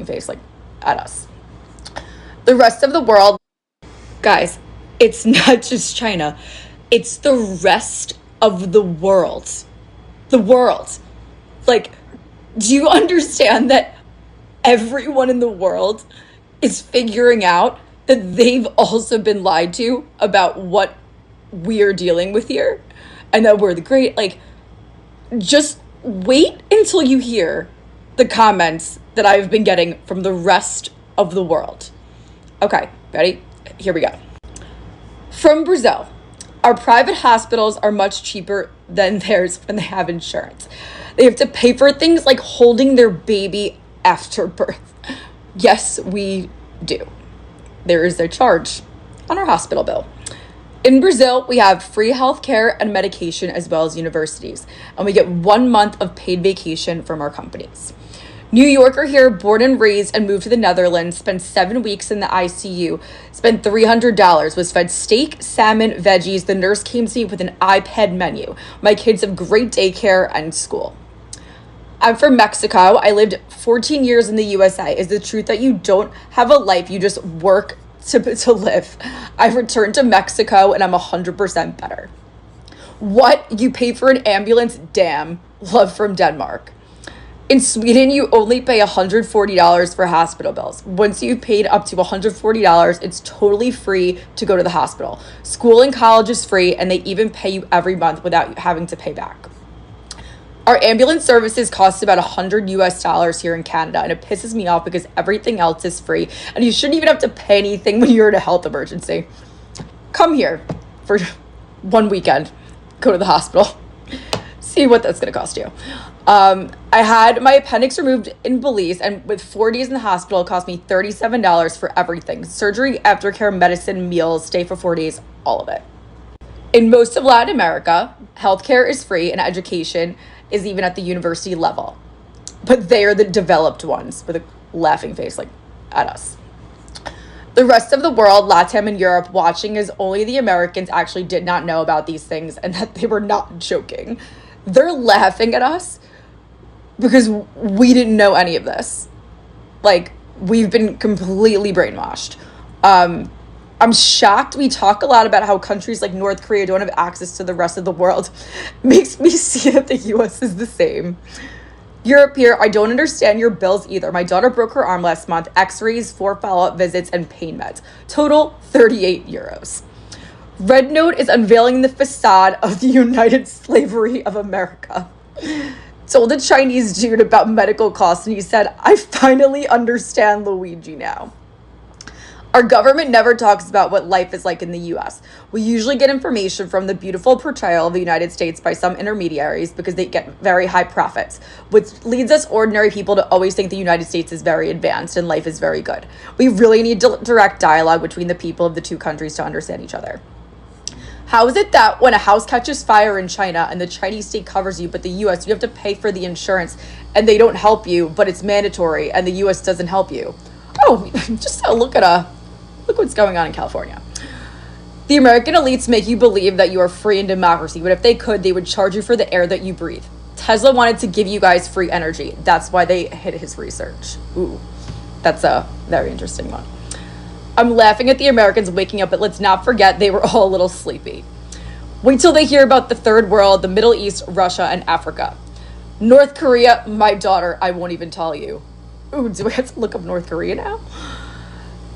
face like at us. The rest of the world, guys, it's not just China. It's the rest of the world. The world. Like, do you understand that everyone in the world is figuring out that they've also been lied to about what we're dealing with here and that we're the great, like, just wait until you hear the comments that I've been getting from the rest of the world. Okay, ready? Here we go. From Brazil, our private hospitals are much cheaper than theirs when they have insurance. They have to pay for things like holding their baby after birth. Yes, we do. There is a charge on our hospital bill. In Brazil, we have free healthcare and medication as well as universities, and we get 1 month of paid vacation from our companies. New Yorker here, born and raised and moved to the Netherlands, spent 7 weeks in the ICU, spent $300, was fed steak, salmon, veggies. The nurse came to me with an iPad menu. My kids have great daycare and school. I'm from Mexico. I lived 14 years in the USA. Is the truth that you don't have a life, you just work to live? I returned to Mexico and I'm 100% better. What? You pay for an ambulance? Damn. Love from Denmark. In Sweden, you only pay $140 for hospital bills. Once you've paid up to $140, it's totally free to go to the hospital. School and college is free, and they even pay you every month without having to pay back. Our ambulance services cost about $100 here in Canada, and it pisses me off because everything else is free, and you shouldn't even have to pay anything when you're in a health emergency. Come here for 1 weekend. Go to the hospital. See what that's going to cost you. I had my appendix removed in Belize, and with 4 days in the hospital, it cost me $37 for everything. Surgery, aftercare, medicine, meals, stay for 4 days, all of it. In most of Latin America, healthcare is free and education is even at the university level. But they are the developed ones with a laughing face like at us. The rest of the world, LATAM and Europe, watching as only the Americans actually did not know about these things and that they were not joking. They're laughing at us because we didn't know any of this. Like, we've been completely brainwashed. I'm shocked. We talk a lot about how countries like North Korea don't have access to the rest of the world. Makes me see that the US is the same. Europe here, I don't understand your bills either. My daughter broke her arm last month. X-rays, 4 follow-up visits, and pain meds. Total, 38 euros. Red Note is unveiling the facade of the United Slavery of America. Told a Chinese dude about medical costs, and he said, I finally understand Luigi now. Our government never talks about what life is like in the US. We usually get information from the beautiful portrayal of the United States by some intermediaries because they get very high profits, which leads us ordinary people to always think the United States is very advanced and life is very good. We really need direct dialogue between the people of the two countries to understand each other. How is it that when a house catches fire in China and the Chinese state covers you, but the US, you have to pay for the insurance and they don't help you, but it's mandatory and the US doesn't help you? Oh, just look what's going on in California. The American elites make you believe that you are free in democracy, but if they could, they would charge you for the air that you breathe. Tesla wanted to give you guys free energy. That's why they hid his research. Ooh, that's a very interesting one. I'm laughing at the Americans waking up, but let's not forget they were all a little sleepy. Wait till they hear about the third world, the Middle East, Russia, and Africa. North Korea, my daughter, I won't even tell you. Ooh, do I have to look up North Korea now?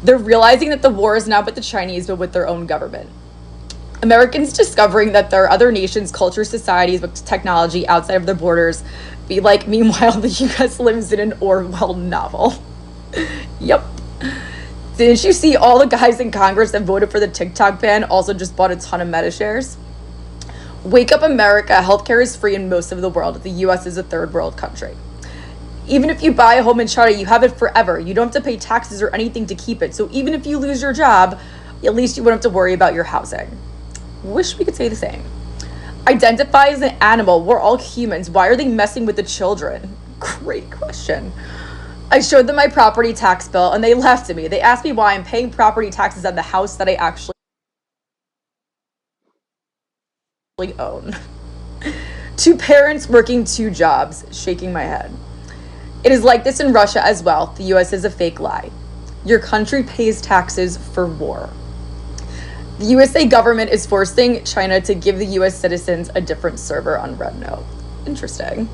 They're realizing that the war is not with the Chinese, but with their own government. Americans discovering that there are other nations, cultures, societies with technology outside of their borders. Be like, meanwhile, the US lives in an Orwell novel. Yep. Didn't you see all the guys in Congress that voted for the TikTok ban also just bought a ton of Meta shares? Wake up, America. Healthcare is free in most of the world. The US is a third world country. Even if you buy a home in China, you have it forever. You don't have to pay taxes or anything to keep it. So even if you lose your job, at least you wouldn't have to worry about your housing. Wish we could say the same. Identify as an animal. We're all humans. Why are they messing with the children? Great question. I showed them my property tax bill and they laughed at me. They asked me why I'm paying property taxes on the house that I actually own. 2 parents working 2 jobs, shaking my head. It is like this in Russia as well. The US is a fake lie. Your country pays taxes for war. The USA government is forcing China to give the US citizens a different server on RedNote. Interesting.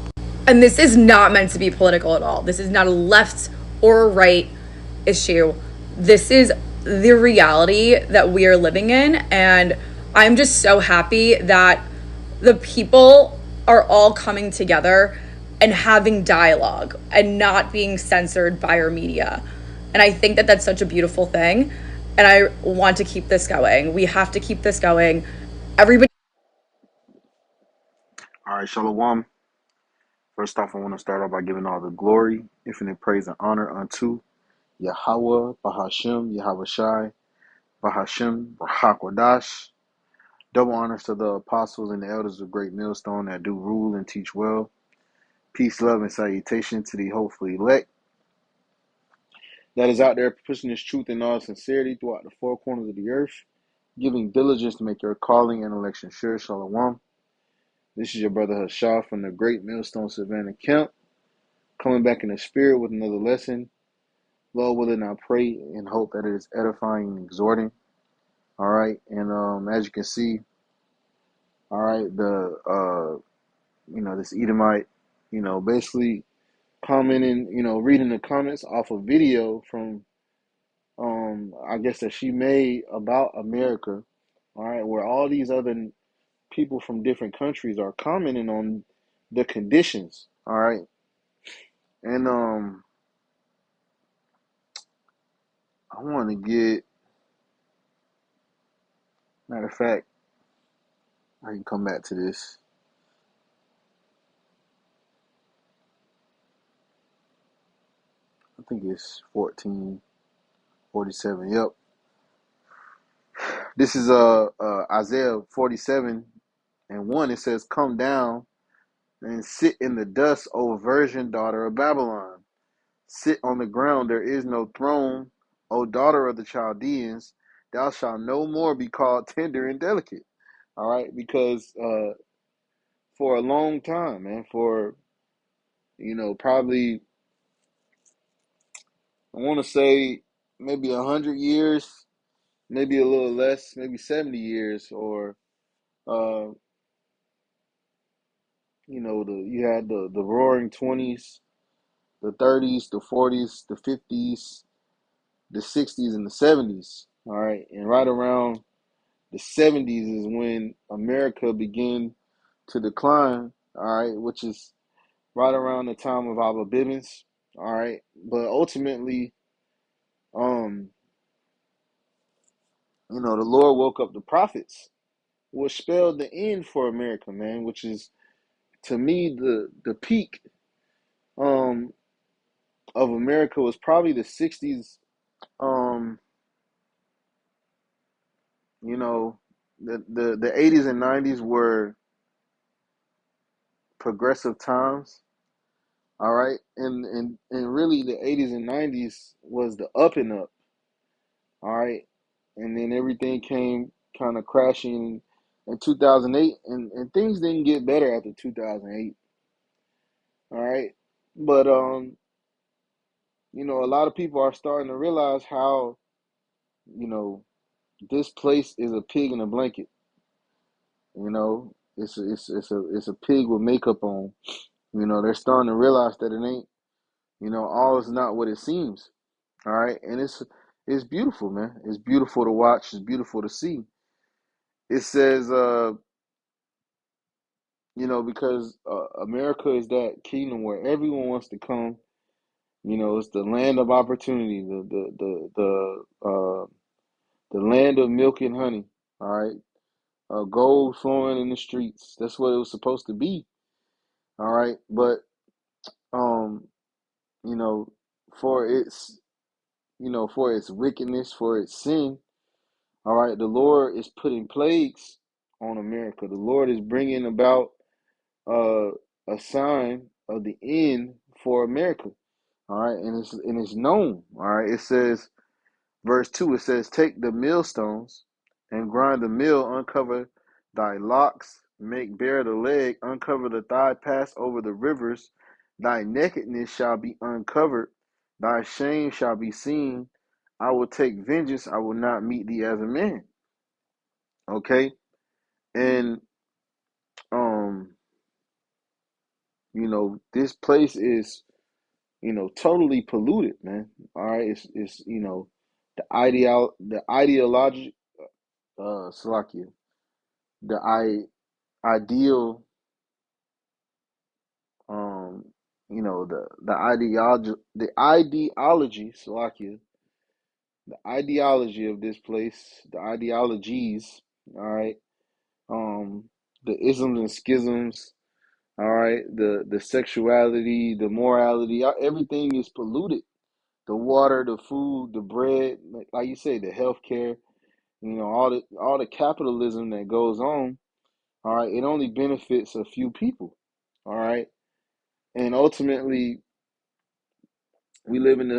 And this is not meant to be political at all. This is not a left or a right issue. This is the reality that we are living in. And I'm just so happy that the people are all coming together and having dialogue and not being censored by our media. And I think that that's such a beautiful thing. And I want to keep this going. We have to keep this going. Everybody. All right, Shalom. First off, I want to start off by giving all the glory, infinite praise, and honor unto Yahweh, Bahashem, Yahweh Shai, Bahashem, Rahakwadash. Double honors to the apostles and the elders of Great Millstone that do rule and teach well. Peace, love, and salutation to the hopeful elect that is out there pushing this truth in all sincerity throughout the four corners of the earth, giving diligence to make your calling and election sure. Shalom. This is your brother Hashah from the Great Millstone Savannah Camp, coming back in the spirit with another lesson. Lord willing, I pray and hope that it is edifying and exhorting. All right, and as you can see, all right, this Edomite, basically commenting, reading the comments off a video from I guess that she made about America. All right, where all these other people from different countries are commenting on the conditions. All right, and I want to get, matter of fact, I can come back to this. I think it's 1447. Yep. This is Isaiah 47:1. It says, "Come down and sit in the dust, O virgin daughter of Babylon. Sit on the ground, there is no throne, O daughter of the Chaldeans. Thou shalt no more be called tender and delicate." All right, because for a long time, man, for probably I want to say maybe 100 years, maybe a little less, maybe 70 years, or uh, you had the Roaring Twenties, the 30s, the 40s, the 50s, the 60s, and the 70s. All right, and right around the 70s is when America began to decline. All right, which is right around the time of Abba Bivens. All right, but ultimately, um, the Lord woke up the prophets, which spelled the end for America, man. Which is, to me, the peak um of America was probably the 60s. Um, the 80s and 90s were progressive times. All right, and really the 80s and 90s was the up and up. All right, and then everything came kind of crashing in 2008, and things didn't get better after 2008. All right, but a lot of people are starting to realize how you know this place is a pig in a blanket. It's a pig with makeup on. They're starting to realize that it ain't, all is not what it seems. All right, and it's beautiful, man. It's beautiful to watch. It's beautiful to see. It says, because America is that kingdom where everyone wants to come. It's the land of opportunity, the land of milk and honey. All right, gold flowing in the streets. That's what it was supposed to be. All right, but um, you know, for its for its wickedness, for its sin. All right, the Lord is putting plagues on America. The Lord is bringing about uh, a sign of the end for America. All right, and it's known. All right, it says, verse 2. It says, "Take the millstones and grind the mill, uncover thy locks, make bare the leg, uncover the thigh, pass over the rivers, Thy nakedness shall be uncovered, thy shame shall be seen. I will take vengeance, I will not meet thee as a man. Okay? And um, this place is, totally polluted, man. All right, it's the ideology, Salakia, the ideal, um, the ideology, Salakia, the ideology of this place, the ideologies, all right, um, the isms and schisms, all right, the sexuality, the morality, everything is polluted. The water, the food, the bread, like you say, the healthcare, all the capitalism that goes on, all right, it only benefits a few people, all right, and ultimately we live in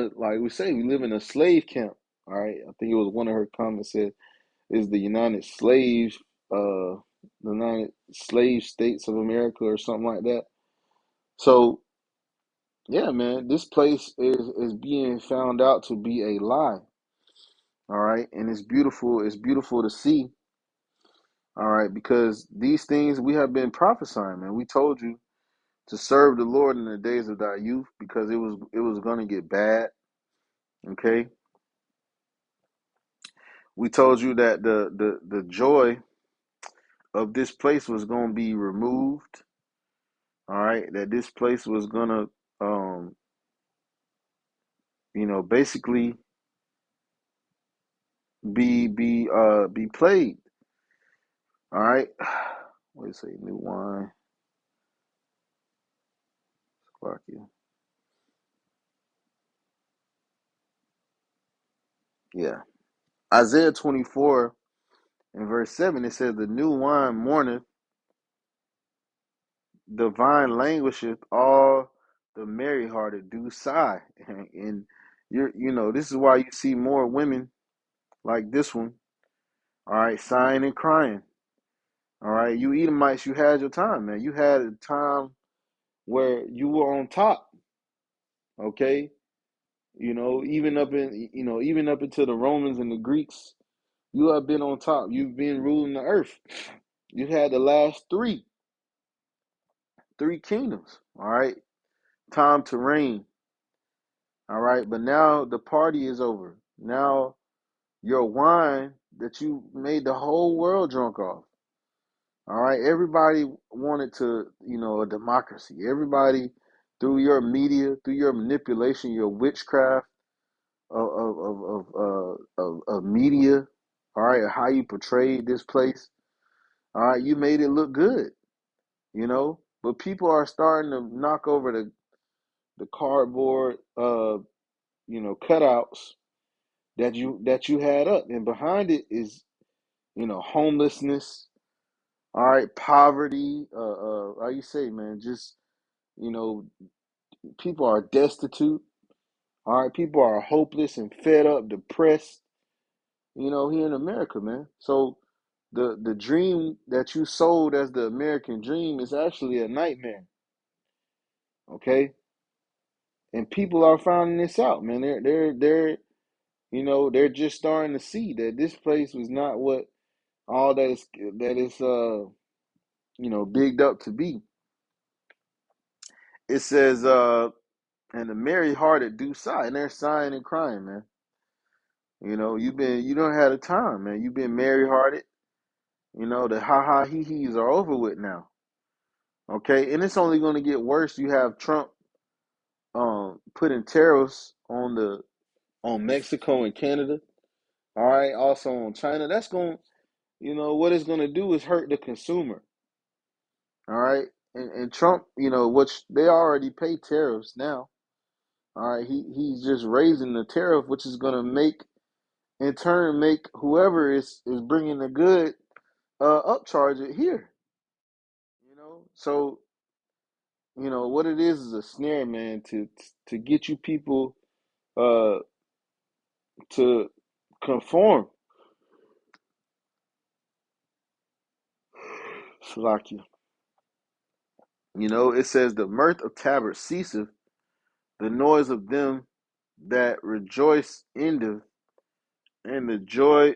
a slave camp, all right. I think it was one of her comments said is uh, the United Slave States of America or something like that. So yeah, man, this place is being found out to be a lie, all right, and it's beautiful. It's beautiful to see. All right, because these things we have been prophesying, man. We told you to serve the Lord in the days of thy youth because it was going to get bad. Okay, we told you that the joy of this place was going to be removed. All right, that this place was going to, basically be played. All right, what do you say? New wine, Slovakia. Yeah, Isaiah 24 and verse 7. It says, "The new wine mourneth, the vine languisheth, all the merry hearted do sigh." And this is why you see more women like this one, all right, sighing and crying. All right, you Edomites, you had your time, man. You had a time where you were on top, okay? Even up into the Romans and the Greeks, you have been on top. You've been ruling the earth. You had the last three kingdoms, all right? Time to reign. All right, but now the party is over. Now your wine that you made the whole world drunk off. All right, everybody wanted to, a democracy. Everybody, through your media, through your manipulation, your witchcraft of media. All right, how you portrayed this place. All right, you made it look good, But people are starting to knock over the cardboard, cutouts that you had up, and behind it is homelessness, all right, poverty, how you say, man, just you know people are destitute, all right, people are hopeless and fed up, depressed, here in America, man. So the dream that you sold as the American dream is actually a nightmare, okay, and people are finding this out, man. They're just starting to see that this place was not what all that is bigged up to be. It says, and the merry hearted do sigh, and they're sighing and crying, man. You don't have the time, man. You've been merry hearted. The ha ha he he's are over with now. Okay, and it's only going to get worse. You have Trump putting tariffs on Mexico and Canada. All right, also on China. That's going, what it's going to do is hurt the consumer. All right, and Trump, which they already pay tariffs now. All right, he's just raising the tariff, which is going to in turn make whoever is bringing the good upcharge it here. So what it is a snare, man, to get you people uh to conform. Slovakia. It says the mirth of tabrets ceaseth, the noise of them that rejoice endeth, and the joy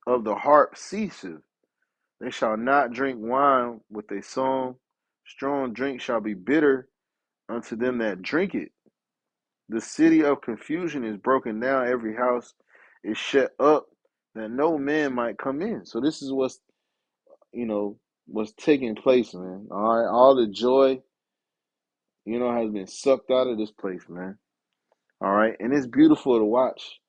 of the harp ceaseth. They shall not drink wine with a song. Strong drink shall be bitter unto them that drink it. The city of confusion is broken down. Every house is shut up that no man might come in. So this is what's taking place, man. All right. All the joy, has been sucked out of this place, man. All right. And it's beautiful to watch.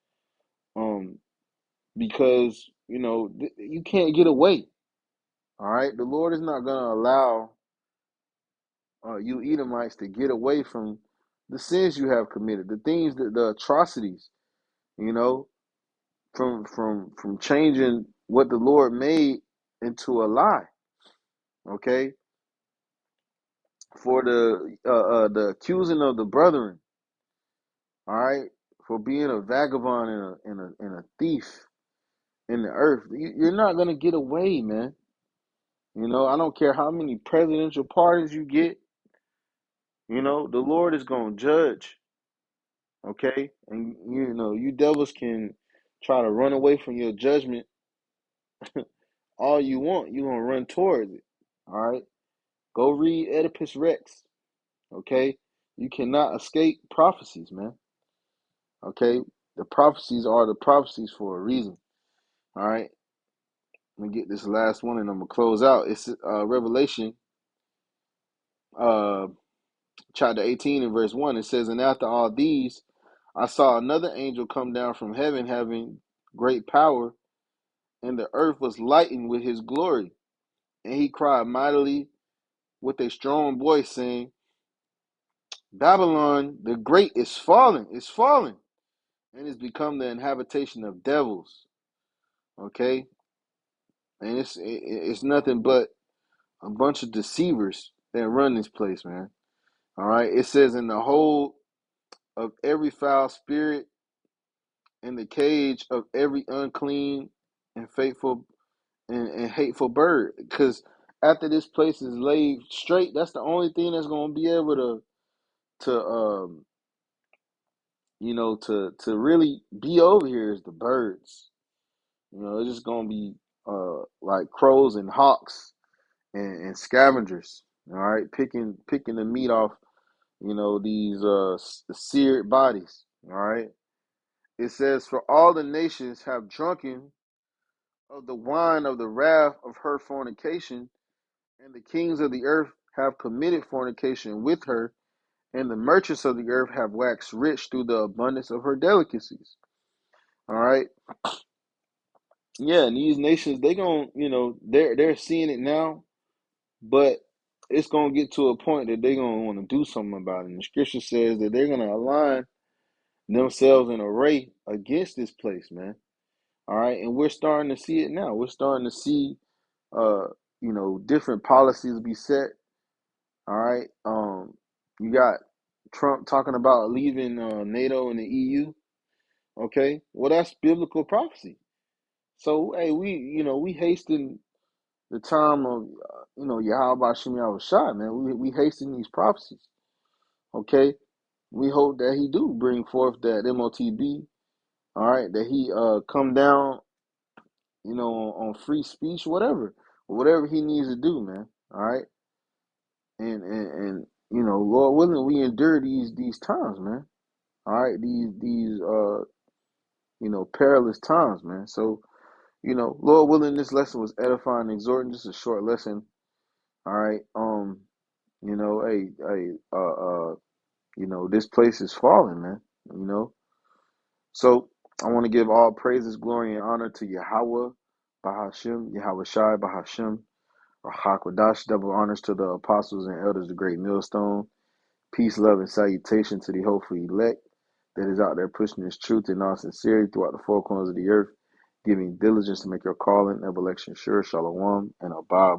Because, you can't get away. All right. The Lord is not going to allow you Edomites to get away from the sins you have committed, the things that the atrocities, you know, from changing what the Lord made into a lie. Okay, for the accusing of the brethren. All right, for being a vagabond and a thief in the earth. You're not gonna get away, man. I don't care how many presidential pardons you get. The Lord is gonna judge. Okay, and you devils can try to run away from your judgment all you want. You're gonna run towards it. All right, go read Oedipus Rex. Okay, you cannot escape prophecies, man. Okay, the prophecies are the prophecies for a reason. All right, let me get this last one and I'm gonna close out. It's Revelation uh chapter 18 and verse 1. It says, and after all these I saw another angel come down from heaven having great power, and the earth was lightened with his glory. And he cried mightily with a strong voice, saying, Babylon the great is fallen, and is become the habitation of devils. Okay, and it's nothing but a bunch of deceivers that run this place, man. All right, it says, in the hold of every foul spirit, in the cage of every unclean and faithful and hateful bird. Because after this place is laid straight, that's the only thing that's going to be able to to really be over here is the birds. It's just going to be like crows and hawks and scavengers. All right, picking the meat off these seared bodies. All right, it says, for all the nations have drunken of the wine of the wrath of her fornication, and the kings of the earth have committed fornication with her, and the merchants of the earth have waxed rich through the abundance of her delicacies. All right. Yeah, and these nations, they going they're seeing it now, but it's gonna get to a point that they're gonna want to do something about it. And the scripture says that they're gonna align themselves in array against this place, man. All right, and we're starting to see it now. We're starting to see uh, different policies be set. All right. You got Trump talking about leaving NATO and the EU. Okay. Well, that's biblical prophecy. So, hey, we hasten the time of, Yahweh Shem Shai, man. We hasten these prophecies. Okay. We hope that he do bring forth that MOTB. All right. That he come down, on free speech, whatever he needs to do, man. All right. And Lord willing, we endure these times, man. All right, these perilous times, man. So, Lord willing, this lesson was edifying, exhorting, just a short lesson. All right. Hey, this place is falling, man. So I want to give all praises, glory, and honor to Yahweh, Bahashim, Yahweh Shai, Bahashim, Rahakwadash, double honors to the apostles and elders, the great millstone. Peace, love, and salutation to the hopeful elect that is out there pushing this truth in all sincerity throughout the four corners of the earth, giving diligence to make your calling of election sure. Shalom and abad.